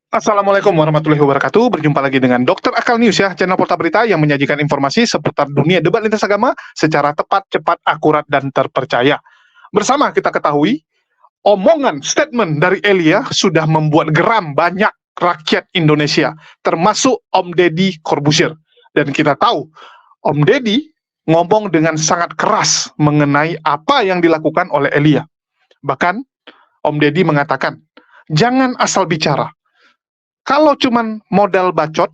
Assalamualaikum warahmatullahi wabarakatuh. Berjumpa lagi dengan Dokter Akal News ya, channel portal berita yang menyajikan informasi seputar dunia debat lintas agama secara tepat, cepat, akurat, dan terpercaya. Bersama kita ketahui, omongan statement dari Elia sudah membuat geram banyak rakyat Indonesia, termasuk Om Deddy Corbuzier. Dan kita tahu, Om Deddy ngomong dengan sangat keras mengenai apa yang dilakukan oleh Elia. Bahkan, Om Deddy mengatakan, jangan asal bicara. Kalau cuman modal bacot,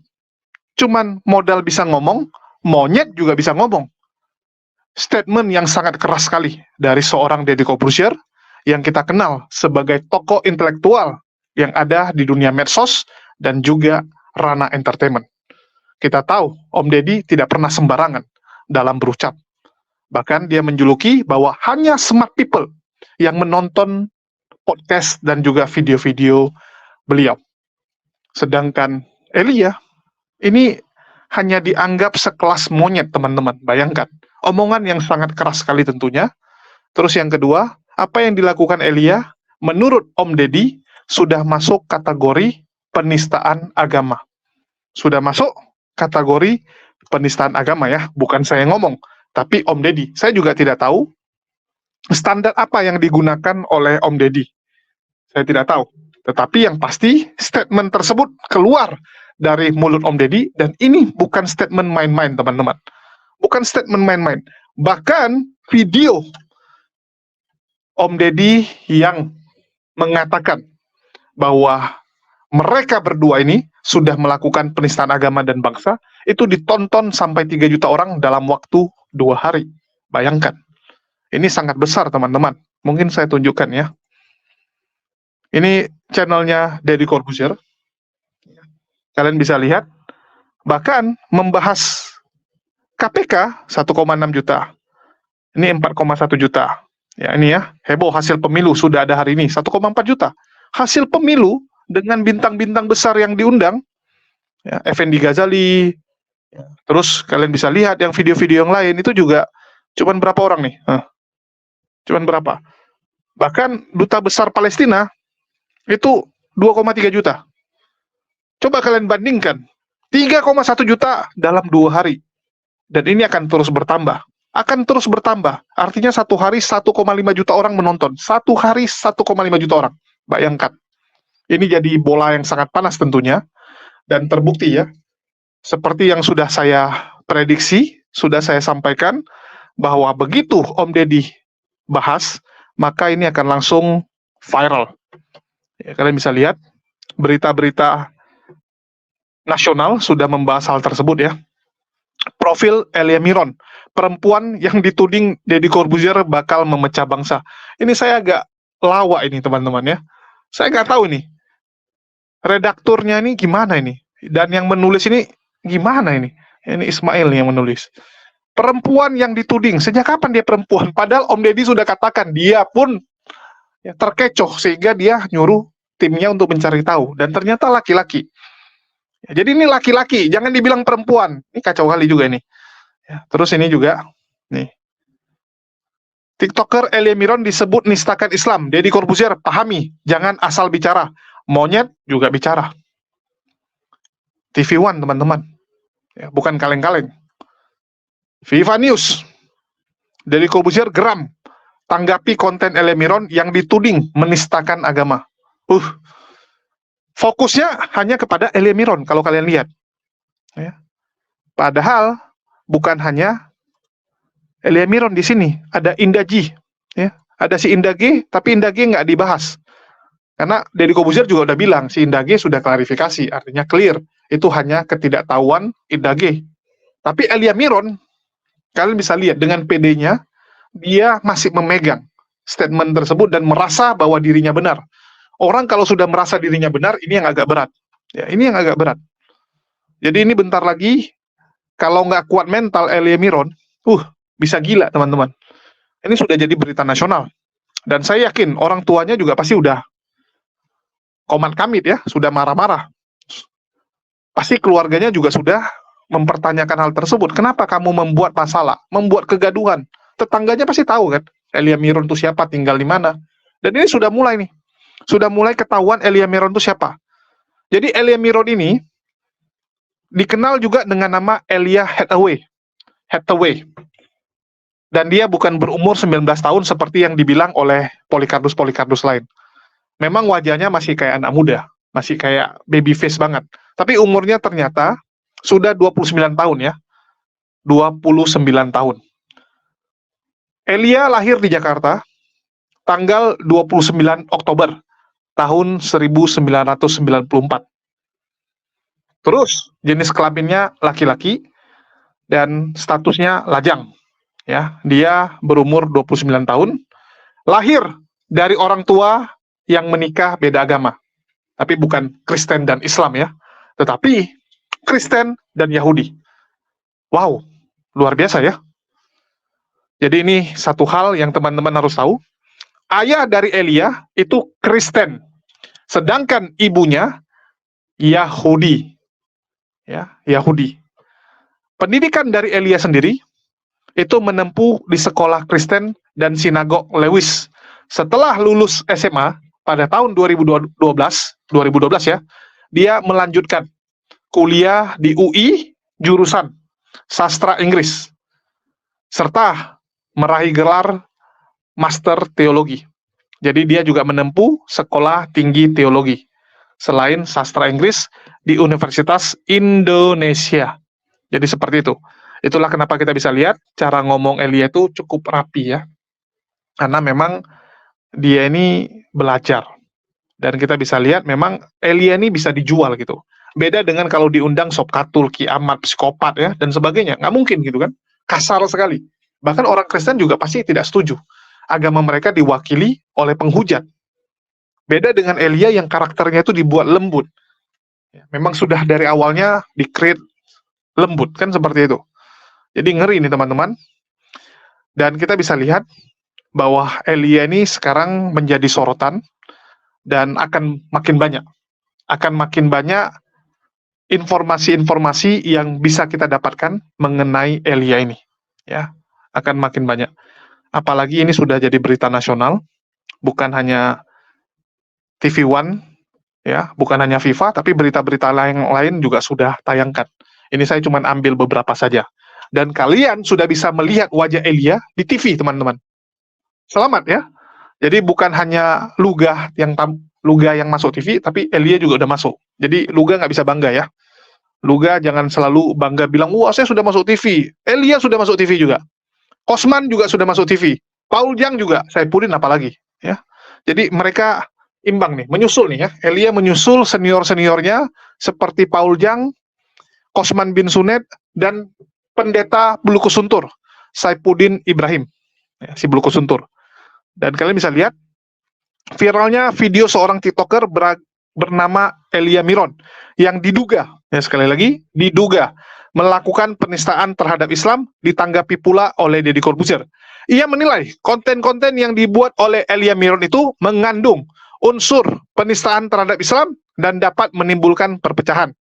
cuman modal bisa ngomong, monyet juga bisa ngomong. Statement yang sangat keras sekali dari seorang Deddy Corbuzier yang kita kenal sebagai tokoh intelektual yang ada di dunia medsos dan juga ranah entertainment. Kita tahu Om Deddy tidak pernah sembarangan dalam berucap. Bahkan dia menjuluki bahwa hanya smart people yang menonton podcast dan juga video-video beliau. Sedangkan Elia ini hanya dianggap sekelas monyet, teman-teman. Bayangkan, omongan yang sangat keras sekali tentunya. Terus yang kedua, apa yang dilakukan Elia menurut Om Deddy sudah masuk kategori penistaan agama. Sudah masuk kategori penistaan agama ya, bukan saya ngomong, tapi Om Deddy. Saya juga tidak tahu standar apa yang digunakan oleh Om Deddy. Saya tidak tahu. Tetapi yang pasti statement tersebut keluar dari mulut Om Deddy dan ini bukan statement main-main, teman-teman. Bukan statement main-main. Bahkan video Om Deddy yang mengatakan bahwa mereka berdua ini sudah melakukan penistaan agama dan bangsa, itu ditonton sampai 3 juta orang dalam waktu 2 hari. Bayangkan. Ini sangat besar, teman-teman. Mungkin saya tunjukkan ya. Ini channelnya Deddy Corbuzier. Kalian bisa lihat. Bahkan membahas KPK 1,6 juta. Ini 4,1 juta. Ya, ini ya, heboh hasil pemilu sudah ada hari ini 1,4 juta. Hasil pemilu dengan bintang-bintang besar yang diundang, ya, Effendi Ghazali. Ya. Terus kalian bisa lihat yang video-video yang lain itu juga cuman berapa orang nih? Cuman berapa? Bahkan duta besar Palestina itu 2,3 juta. Coba kalian bandingkan, 3,1 juta dalam 2 hari. Dan ini akan terus bertambah. Akan terus bertambah. Artinya satu hari 1,5 juta orang menonton. Satu hari 1,5 juta orang. Bayangkan. Ini jadi bola yang sangat panas tentunya. Dan terbukti ya, seperti yang sudah saya prediksi, sudah saya sampaikan, bahwa begitu Om Deddy bahas, maka ini akan langsung viral. Ya, kalian bisa lihat berita-berita nasional sudah membahas hal tersebut ya. Profil Elia Miron, perempuan yang dituding Deddy Corbuzier bakal memecah bangsa. Ini saya agak lawak ini teman-teman ya. Saya nggak tahu ini redakturnya ini gimana ini dan yang menulis ini gimana ini. Ini Ismail yang menulis. Perempuan yang dituding, sejak kapan dia perempuan? Padahal Om Deddy sudah katakan dia pun ya, terkecoh sehingga dia nyuruh timnya untuk mencari tahu dan ternyata laki-laki. Ya, jadi ini laki-laki, jangan dibilang perempuan. Ini kacau kali juga ini. Ya, terus ini juga nih. TikToker Elia Miron disebut nistakan Islam. Deddy Corbuzier pahami, jangan asal bicara. Monyet juga bicara. TV One teman-teman. Ya, bukan kaleng-kaleng. Viva News. Deddy Corbuzier geram tanggapi konten Elia Miron yang dituding menistakan agama. Fokusnya hanya kepada Elia Miron kalau kalian lihat. Ya. Padahal bukan hanya Elia Miron di sini, ada Indah G. Ya. Ada si Indah G, tapi Indah G nggak dibahas. Karena Deddy Corbuzier juga udah bilang, si Indah G sudah klarifikasi, artinya clear. Itu hanya ketidaktahuan Indah G. Tapi Elia Miron, kalian bisa lihat dengan PD-nya, dia masih memegang statement tersebut dan merasa bahwa dirinya benar. Orang kalau sudah merasa dirinya benar, ini yang agak berat. Ya, ini yang agak berat. Jadi ini bentar lagi, kalau nggak kuat mental Elia Miron, bisa gila teman-teman. Ini sudah jadi berita nasional. Dan saya yakin orang tuanya juga pasti udah komat kamit ya, sudah marah-marah. Pasti keluarganya juga sudah mempertanyakan hal tersebut. Kenapa kamu membuat masalah, membuat kegaduhan? Tetangganya pasti tahu kan, Elia Miron itu siapa, tinggal di mana. Dan ini sudah mulai nih. Sudah mulai ketahuan Elia Miron itu siapa. Jadi Elia Miron ini dikenal juga dengan nama Elia Hathaway. Dan dia bukan berumur 19 tahun seperti yang dibilang oleh Polycarpus lain. Memang wajahnya masih kayak anak muda, masih kayak baby face banget. Tapi umurnya ternyata sudah 29 tahun ya. 29 tahun. Elia lahir di Jakarta tanggal 29 Oktober tahun 1994. Terus jenis kelaminnya laki-laki dan statusnya lajang. Ya, dia berumur 29 tahun, lahir dari orang tua yang menikah beda agama. Tapi bukan Kristen dan Islam ya, tetapi Kristen dan Yahudi. Wow, luar biasa ya. Jadi ini satu hal yang teman-teman harus tahu. Ayah dari Elia itu Kristen, sedangkan ibunya Yahudi. Ya, Yahudi. Pendidikan dari Elia sendiri itu menempuh di sekolah Kristen dan sinagog Lewis. Setelah lulus SMA pada tahun 2012 ya, dia melanjutkan kuliah di UI jurusan sastra Inggris serta meraih gelar master teologi. Jadi dia juga menempuh sekolah tinggi teologi selain sastra Inggris di Universitas Indonesia. Jadi seperti itu. Itulah kenapa kita bisa lihat cara ngomong Elia itu cukup rapi ya. Karena memang dia ini belajar. Dan kita bisa lihat memang Elia ini bisa dijual gitu. Beda dengan kalau diundang Sob Katul, Kiamat, psikopat ya, dan sebagainya. Nggak mungkin gitu kan. Kasar sekali. Bahkan orang Kristen juga pasti tidak setuju. Agama mereka diwakili oleh penghujat. Beda dengan Elia yang karakternya itu dibuat lembut. Memang sudah dari awalnya di-create lembut, kan seperti itu. Jadi ngeri nih teman-teman. Dan kita bisa lihat bahwa Elia ini sekarang menjadi sorotan dan akan makin banyak. Akan makin banyak informasi-informasi yang bisa kita dapatkan mengenai Elia ini. Ya, akan makin banyak. Apalagi ini sudah jadi berita nasional, bukan hanya TV One, ya, bukan hanya FIFA, tapi berita-berita lain juga sudah tayangkan. Ini saya cuma ambil beberapa saja. Dan kalian sudah bisa melihat wajah Elia di TV, teman-teman. Selamat ya. Jadi bukan hanya Luga yang masuk TV, tapi Elia juga udah masuk. Jadi Luga nggak bisa bangga ya. Luga jangan selalu bangga bilang, wah saya sudah masuk TV. Elia sudah masuk TV juga. Kosman juga sudah masuk TV. Paul Jang juga. Saipudin apalagi. Ya. Jadi mereka imbang nih, menyusul nih ya. Elia menyusul senior-seniornya seperti Paul Jang, Kosman bin Sunet, dan pendeta Bulukusuntur, Saipudin Ibrahim, ya, si Bulukusuntur. Dan kalian bisa lihat viralnya video seorang TikToker bernama Elia Miron yang diduga, ya sekali lagi, diduga melakukan penistaan terhadap Islam, ditanggapi pula oleh Deddy Corbuzier. Ia menilai konten-konten yang dibuat oleh Elia Miron itu mengandung unsur penistaan terhadap Islam dan dapat menimbulkan perpecahan.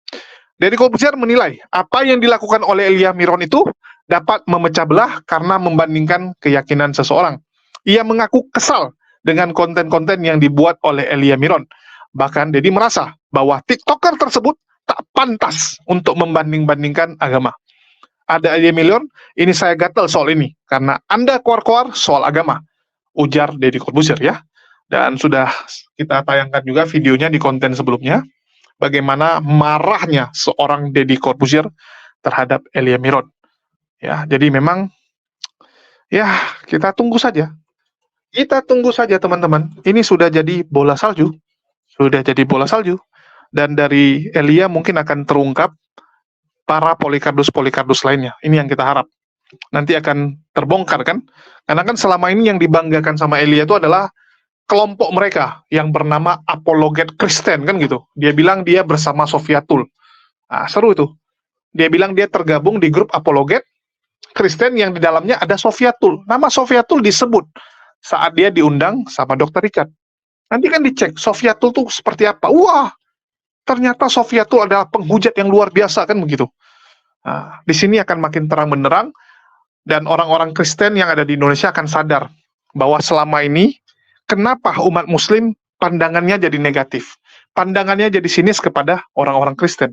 Deddy Corbuzier menilai apa yang dilakukan oleh Elia Miron itu dapat memecah belah karena membandingkan keyakinan seseorang. Ia mengaku kesal dengan konten-konten yang dibuat oleh Elia Miron. Bahkan Deddy merasa bahwa TikToker tersebut tak pantas untuk membanding-bandingkan agama. Ada Elia Miron, ini saya gatel soal ini karena Anda keluar-keluar soal agama, ujar Deddy Corbuzier ya. Dan sudah kita tayangkan juga videonya di konten sebelumnya. Bagaimana marahnya seorang Deddy Corbuzier terhadap Elia Miron. Ya, jadi memang ya kita tunggu saja. Kita tunggu saja teman-teman. Ini sudah jadi bola salju. Sudah jadi bola salju. Dan dari Elia mungkin akan terungkap para Polycarpus lainnya. Ini yang kita harap. Nanti akan terbongkar kan? Karena kan selama ini yang dibanggakan sama Elia itu adalah kelompok mereka yang bernama Apologet Kristen kan gitu. Dia bilang dia bersama Sofiatul. Nah, seru itu. Dia bilang dia tergabung di grup Apologet Kristen yang di dalamnya ada Sofiatul. Nama Sofiatul disebut saat dia diundang sama Dr. Richard. Nanti kan dicek Sofiatul tuh seperti apa. Wah, ternyata Sofiatul adalah penghujat yang luar biasa kan begitu. Nah, di sini akan makin terang benderang dan orang-orang Kristen yang ada di Indonesia akan sadar bahwa selama ini kenapa umat muslim pandangannya jadi negatif? pandangannya jadi sinis kepada orang-orang Kristen.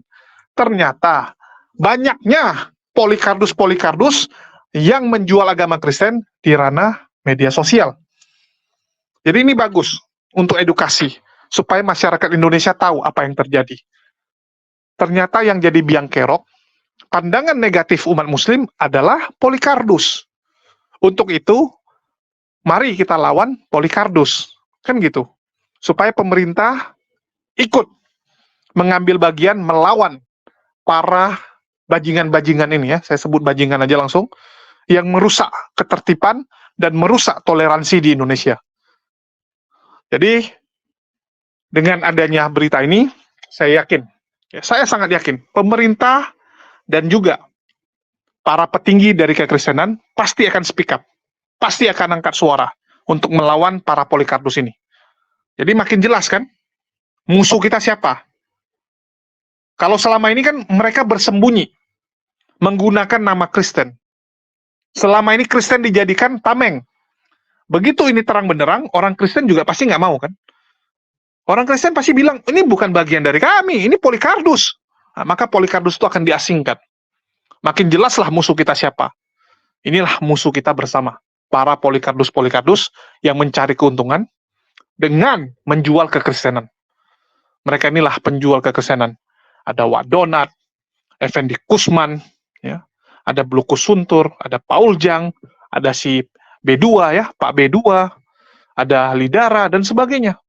Ternyata banyaknya Polycarpus yang menjual agama Kristen di ranah media sosial. Jadi ini bagus untuk edukasi, supaya masyarakat Indonesia tahu apa yang terjadi. Ternyata yang jadi biang kerok, pandangan negatif umat muslim adalah Polycarpus. Untuk itu, mari kita lawan Polycarpus. Kan gitu. Supaya pemerintah ikut mengambil bagian melawan para bajingan-bajingan ini ya, saya sebut bajingan aja langsung, yang merusak ketertiban dan merusak toleransi di Indonesia. Jadi, dengan adanya berita ini, saya yakin, ya, saya sangat yakin, pemerintah dan juga para petinggi dari kekristenan pasti akan speak up, pasti akan angkat suara untuk melawan para Polycarpus ini. Jadi makin jelas kan, musuh kita siapa? Kalau selama ini kan mereka bersembunyi, menggunakan nama Kristen. Selama ini Kristen dijadikan tameng. Begitu ini terang benderang, orang Kristen juga pasti nggak mau kan? Orang Kristen pasti bilang, ini bukan bagian dari kami, ini Polycarpus. Nah, maka Polycarpus itu akan diasingkan. Makin jelaslah musuh kita siapa. Inilah musuh kita bersama. Para Polycarpus yang mencari keuntungan dengan menjual kekristenan. Mereka inilah penjual kekristenan. Ada Wak Donat, Effendi Kusman, ya, ada Blukus Suntur, ada Paul Jang, ada si B2 ya, Pak B2, ada Lidara, dan sebagainya.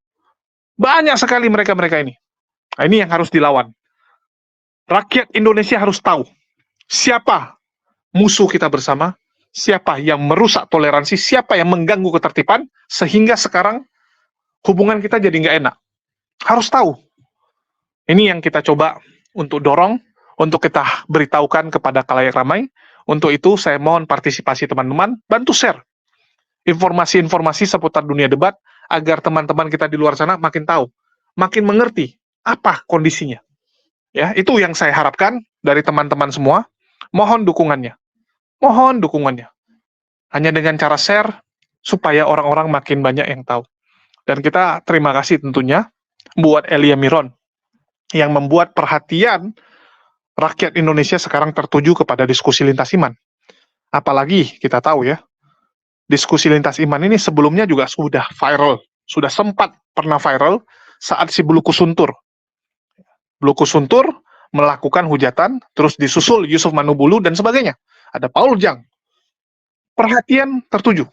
Banyak sekali mereka-mereka ini. Nah, ini yang harus dilawan. Rakyat Indonesia harus tahu siapa musuh kita bersama, siapa yang merusak toleransi, siapa yang mengganggu ketertiban, sehingga sekarang hubungan kita jadi nggak enak. Harus tahu. Ini yang kita coba untuk dorong, untuk kita beritahukan kepada khalayak ramai. Untuk itu saya mohon partisipasi teman-teman, bantu share informasi-informasi seputar dunia debat, agar teman-teman kita di luar sana makin tahu, makin mengerti apa kondisinya. Ya, itu yang saya harapkan dari teman-teman semua. Mohon dukungannya. Mohon dukungannya. Hanya dengan cara share, supaya orang-orang makin banyak yang tahu. Dan kita terima kasih tentunya buat Elia Miron, yang membuat perhatian rakyat Indonesia sekarang tertuju kepada diskusi lintas iman. Apalagi kita tahu ya, diskusi lintas iman ini sebelumnya juga sudah viral, sudah sempat pernah viral saat si Blukus Suntur. Blukus Suntur melakukan hujatan, terus disusul Yusuf Manubulu dan sebagainya. Ada Paul Jang. Perhatian tertuju.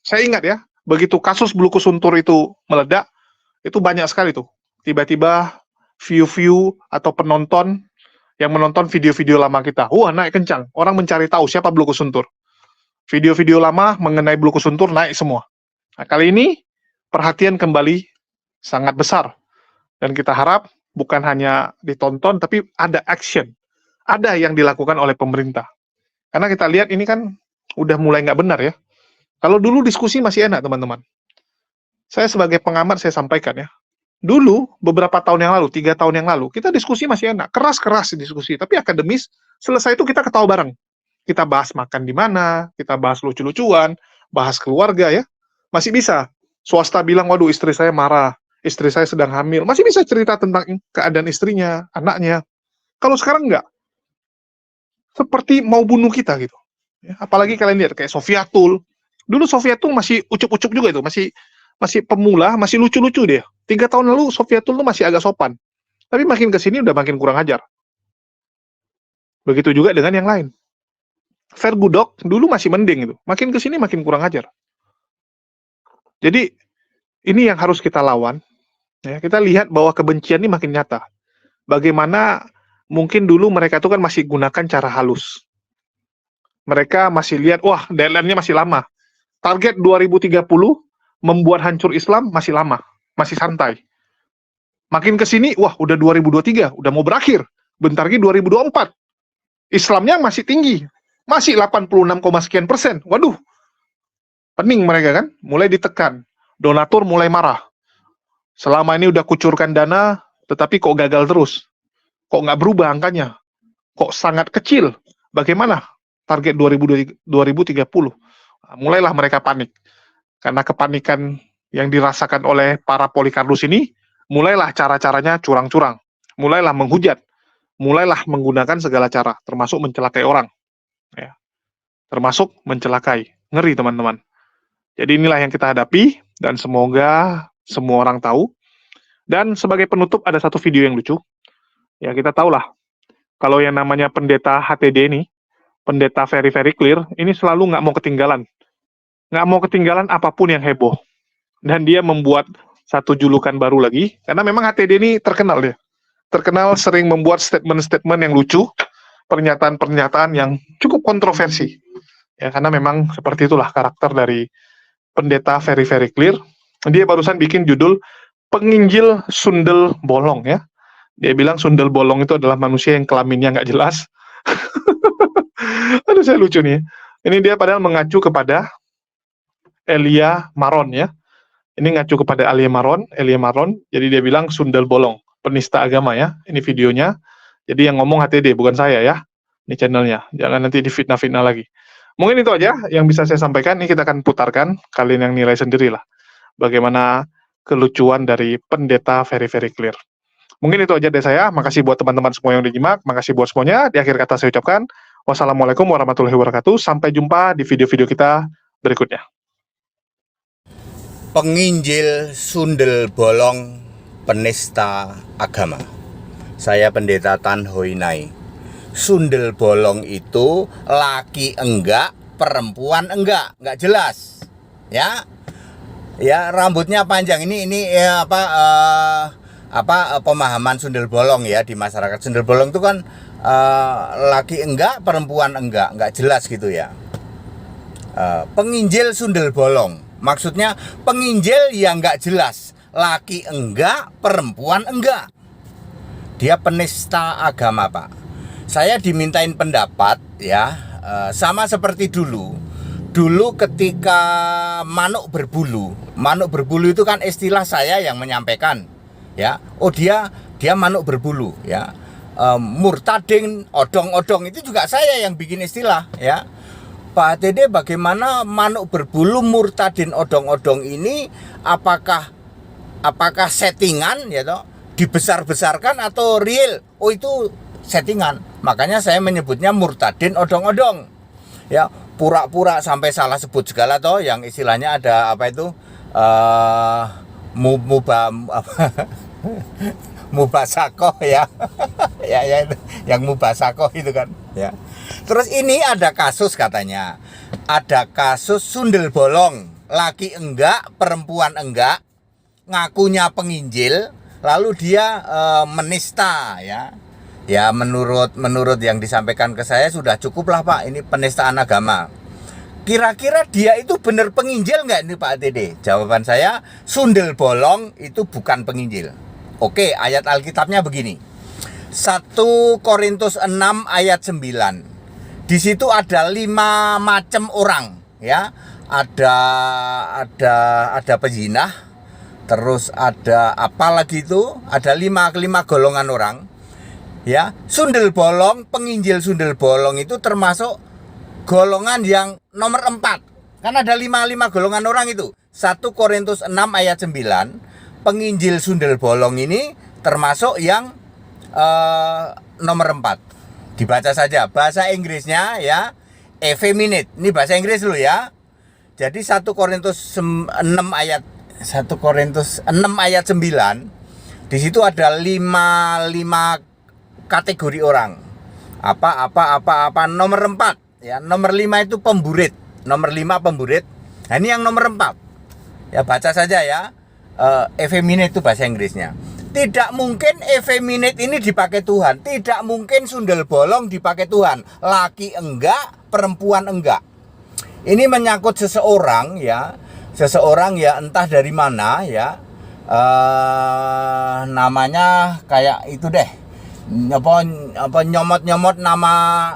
Saya ingat ya, begitu kasus Blukus Suntur itu meledak, itu banyak sekali tuh. Tiba-tiba view-view atau penonton yang menonton video-video lama kita. Wah, naik kencang. Orang mencari tahu siapa Blukus Suntur. Video-video lama mengenai Blukus Suntur naik semua. Nah, kali ini perhatian kembali sangat besar. Dan kita harap bukan hanya ditonton, tapi ada action. Ada yang dilakukan oleh pemerintah. Karena kita lihat ini kan udah mulai nggak benar ya. Kalau dulu diskusi masih enak, teman-teman. Saya sebagai pengamat, saya sampaikan ya. Dulu, beberapa tahun yang lalu, 3 tahun yang lalu, kita diskusi masih enak. Keras-keras diskusi, tapi akademis, selesai itu kita ketawa bareng. Kita bahas makan di mana, kita bahas lucu-lucuan, bahas keluarga ya. Masih bisa. Swasta bilang, waduh istri saya marah, istri saya sedang hamil. Masih bisa cerita tentang keadaan istrinya, anaknya. Kalau sekarang enggak. Seperti mau bunuh kita gitu. Ya, apalagi kalian lihat, kayak Sofiatul. Dulu Sofiatul masih ucuk-ucuk juga itu, masih pemula, masih lucu-lucu dia. 3 tahun lalu Sofiatul tuh masih agak sopan. Tapi makin kesini udah makin kurang ajar. Begitu juga dengan yang lain. Vergudok dulu masih mending itu, makin kesini makin kurang ajar. Jadi ini yang harus kita lawan. Ya, kita lihat bahwa kebencian ini makin nyata. Bagaimana mungkin dulu mereka itu kan masih gunakan cara halus. Mereka masih lihat, wah deadline-nya masih lama. Target 2030 membuat hancur Islam masih lama, masih santai. Makin kesini, wah udah 2023, udah mau berakhir. Bentar lagi 2024. Islamnya masih tinggi. Masih 86, sekian persen. Waduh, pening mereka kan, mulai ditekan. Donatur mulai marah. Selama ini udah kucurkan dana, tetapi kok gagal terus. Kok nggak berubah angkanya? Kok sangat kecil? Bagaimana target 2030? Nah, mulailah mereka panik. Karena kepanikan yang dirasakan oleh para Polycarpus ini mulailah cara-caranya curang-curang, mulailah menghujat, mulailah menggunakan segala cara, termasuk mencelakai orang, ya, termasuk mencelakai. Ngeri teman-teman. Jadi inilah yang kita hadapi, dan semoga semua orang tahu. Dan sebagai penutup ada satu video yang lucu. Ya kita tahulah, kalau yang namanya pendeta HTD ini, pendeta very very clear, ini selalu nggak mau ketinggalan. Nggak mau ketinggalan apapun yang heboh. Dan dia membuat satu julukan baru lagi, karena memang HTD ini terkenal dia. Terkenal sering membuat statement-statement yang lucu, pernyataan-pernyataan yang cukup kontroversi. Ya, karena memang seperti itulah karakter dari pendeta very very clear. Dia barusan bikin judul penginjil sundel bolong ya. Dia bilang sundel bolong itu adalah manusia yang kelaminnya nggak jelas. Aduh, saya lucu nih. Ini dia padahal mengacu kepada Elia Maron ya. Ini ngacu kepada Elia Maron. Jadi dia bilang sundel bolong, penista agama ya. Ini videonya. Jadi yang ngomong HTD bukan saya ya. Ini channelnya. Jangan nanti difitnah-fitnah lagi. Mungkin itu aja yang bisa saya sampaikan. Ini kita akan putarkan. Kalian yang nilai sendirilah. Bagaimana kelucuan dari pendeta very very clear. Mungkin itu aja dari saya. Makasih buat teman-teman semua yang udah nyimak. Makasih buat semuanya. Di akhir kata saya ucapkan wassalamualaikum warahmatullahi wabarakatuh. Sampai jumpa di video-video kita berikutnya. Penginjil sundel bolong penista agama. Saya Pendeta Tan Hoi Nai. Sundel bolong itu laki enggak, perempuan enggak jelas. Ya. Ya, rambutnya panjang. Ini pemahaman sundel bolong ya di masyarakat. Sundel bolong itu kan laki enggak, perempuan enggak jelas gitu ya. Penginjil sundel bolong, maksudnya penginjil yang enggak jelas, laki enggak, perempuan enggak. Dia penista agama, Pak. Saya dimintain pendapat ya, sama seperti dulu ketika manuk berbulu itu kan istilah saya yang menyampaikan ya. Oh dia manuk berbulu ya. Murtadin, odong-odong itu juga saya yang bikin istilah ya. Pak HTD, bagaimana manuk berbulu, murtadin, odong-odong ini apakah settingan ya toh, dibesar-besarkan atau real? Oh itu settingan. Makanya saya menyebutnya murtadin, odong-odong. Ya, pura-pura sampai salah sebut segala toh, yang istilahnya ada apa itu? Mubasakoh ya. ya itu yang mubasakoh itu kan ya. Terus ini ada kasus katanya. Ada kasus sundel bolong, laki enggak, perempuan enggak, ngakunya penginjil, lalu dia menista ya. Ya menurut yang disampaikan ke saya sudah cukup lah Pak, ini penistaan agama. Kira-kira dia itu benar penginjil nggak ini Pak HTD? Jawaban saya, sundel bolong itu bukan penginjil. Oke, ayat Alkitabnya begini. 1 Korintus 6 ayat 9. Di situ ada 5 macam orang ya. Ada pezinah, terus ada apa lagi itu? Ada 5 golongan orang. Ya, sundel bolong, penginjil sundel bolong itu termasuk golongan yang nomor 4. Kan ada 5 golongan orang itu. 1 Korintus 6 ayat 9, penginjil sundel bolong ini termasuk yang nomor 4. Dibaca saja bahasa Inggrisnya ya, effeminate. Ini bahasa Inggris dulu ya. Jadi 1 Korintus 6 ayat 9, di situ ada 5 kategori orang. Apa nomor 4 ya. Nomor 5 itu pemburit. Nomor 5 pemburit. Nah, ini yang nomor 4. Ya baca saja ya. Effeminate itu bahasa Inggrisnya. Tidak mungkin effeminate ini dipakai Tuhan. Tidak mungkin sundel bolong dipakai Tuhan. Laki enggak, perempuan enggak. Ini menyangkut seseorang ya. Seseorang ya entah dari mana ya. Namanya kayak itu deh. Apa nyomot nama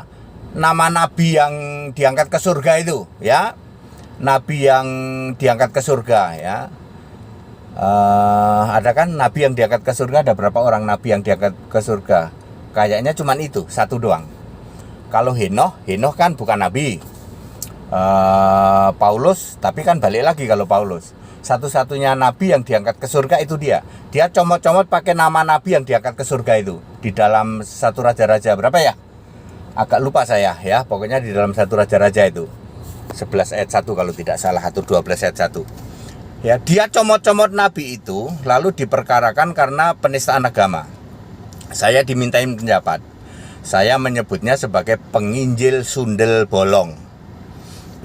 nabi yang diangkat ke surga itu ya. Nabi yang diangkat ke surga ya. Ada kan nabi yang diangkat ke surga, ada berapa orang nabi yang diangkat ke surga? Kayaknya cuman itu, satu doang. Kalau Henoh kan bukan nabi. Paulus, tapi kan balik lagi kalau Paulus. Satu-satunya nabi yang diangkat ke surga itu dia. Dia comot-comot pakai nama nabi yang diangkat ke surga itu. Di dalam satu raja-raja berapa ya? Agak lupa saya ya. Pokoknya di dalam satu raja-raja itu. 11 ayat 1 kalau tidak salah, atau 12 ayat 1. Ya, dia comot-comot nabi itu lalu diperkarakan karena penistaan agama. Saya dimintain pendapat. Saya menyebutnya sebagai penginjil sundel bolong.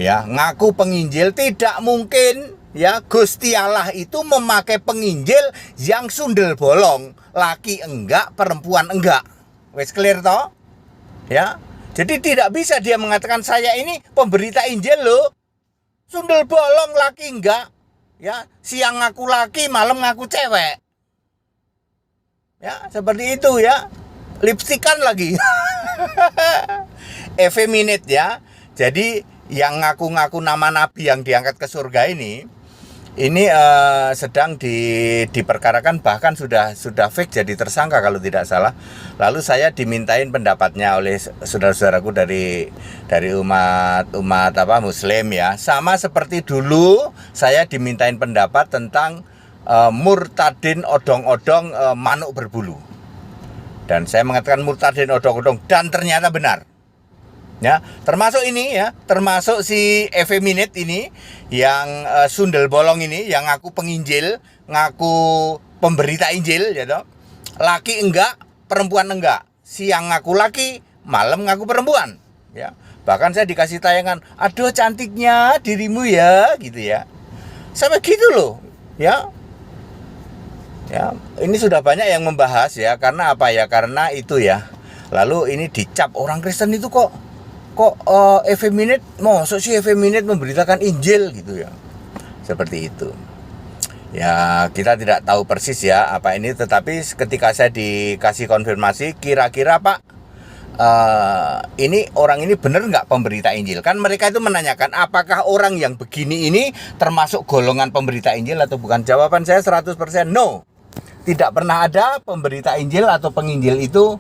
Ya, ngaku penginjil, tidak mungkin ya Gusti Allah itu memakai penginjil yang sundel bolong, laki enggak, perempuan enggak. Wes clear toh? Ya. Jadi tidak bisa dia mengatakan saya ini pemberita Injil loh. Sundel bolong, laki enggak. Ya, siang ngaku laki, malam ngaku cewek. Ya, seperti itu ya. Lipstikan lagi. Effeminate ya. Jadi yang ngaku-ngaku nama nabi yang diangkat ke surga ini sedang diperkarakan, bahkan sudah fake jadi tersangka kalau tidak salah. Lalu saya dimintain pendapatnya oleh saudara-saudaraku dari umat Muslim ya. Sama seperti dulu saya dimintain pendapat tentang murtadin odong-odong manuk berbulu. Dan saya mengatakan murtadin odong-odong, dan ternyata benar. Ya, termasuk ini ya, termasuk si effeminate ini yang sundel bolong ini, yang ngaku penginjil, ngaku pemberita Injil ya toh. Laki enggak, perempuan enggak. Siang ngaku laki, malam ngaku perempuan, ya. Bahkan saya dikasih tayangan, "Aduh cantiknya dirimu ya," gitu ya. Sampai gitu loh, ya. Ya, ini sudah banyak yang membahas ya, karena apa ya? Karena itu ya. Lalu ini dicap orang Kristen itu kok effeminate, maksud sih effeminate memberitakan Injil gitu ya. Seperti itu. Ya, kita tidak tahu persis ya apa ini, tetapi ketika saya dikasih konfirmasi, kira-kira Pak, ini orang ini benar nggak pemberita Injil? Kan mereka itu menanyakan apakah orang yang begini ini termasuk golongan pemberita Injil atau bukan. Jawaban saya 100% no. Tidak pernah ada pemberita Injil atau penginjil itu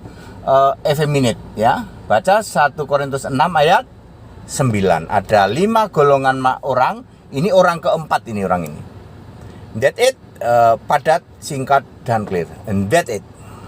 effeminate ya. Baca 1 Korintus 6 ayat 9. Ada 5 golongan orang. Ini orang keempat ini orang ini. That it, padat, singkat, dan clear. And that it.